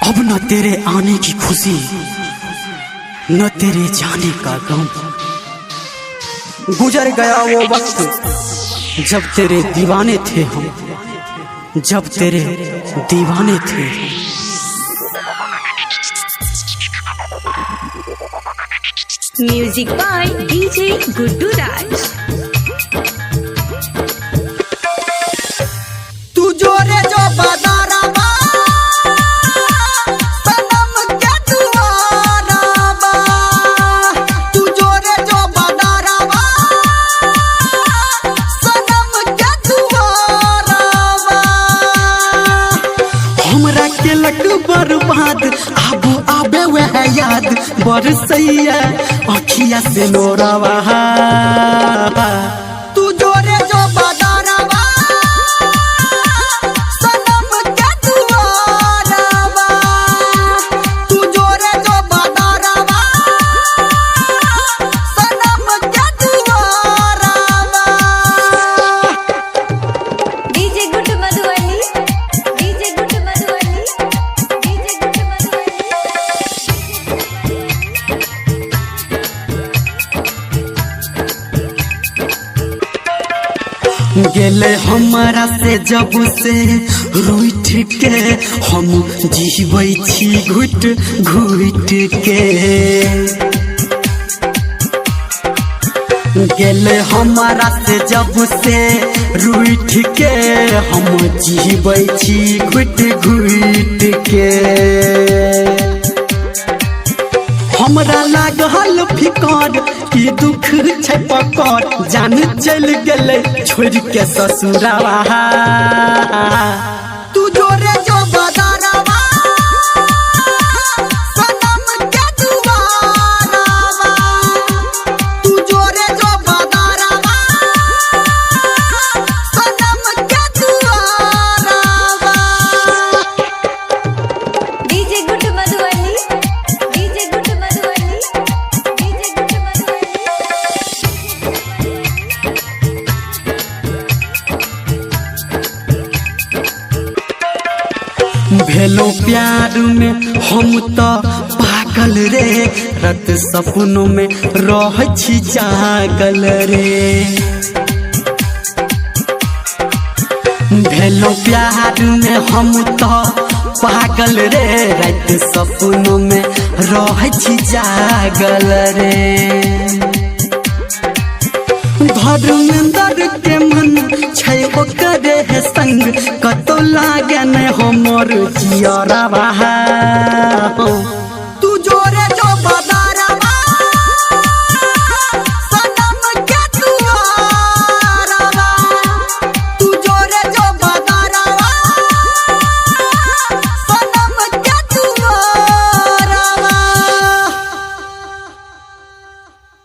अब न तेरे आने की खुशी न तेरे जाने का गम। गुजर गया वो वक्त जब तेरे दीवाने थे हम, जब तेरे दीवाने थे। म्यूजिक बाय डीजे गुड्डू राज। तू जोरे जो बाजारा बा सनम के दुआरा बा, तू जोरे जो बाजारा बा सनम के दुआरा बा। हमरा के लक बर्बाद आबू आबे वह याद बरसैया अखिया से नोरवा। तू जोरे जो बाजारा बा सनम के दुआरा बा, तू जोरे जो बाजारा बा सनम के दुआरा बा। DJ Guddu Madhubani, DJ Guddu Madhubani, DJ Guddu Madhubani. गेले हमारा से जब से रूठ के हम जीवै छी घुट घुट के। गेले हमारा से जब से रूठ के हम जीवै छी घुट घुट के। हमरा लागल फिकर कि दुख छै पकड़, जान चल गेले छोड़ के ससुरावा। तू जोरे जो बाजारवा सनम के दुआरा बा, तू जोरे जो बाजारवा सनम के दुआरा बा। DJ Guddu Madhubani, DJ Guddu Madhubani, DJ Guddu Madhubani. भेलो प्यार में हम तो पागल रे, रात सपनों में रह छी जागल रे। भेलो प्यार में हम तो पागल रे, रात सपनों में रह छी जागल रे। धर्मेंद्र के मन छै ओकरे संग, कतो लागे न हमर जियरा बहा।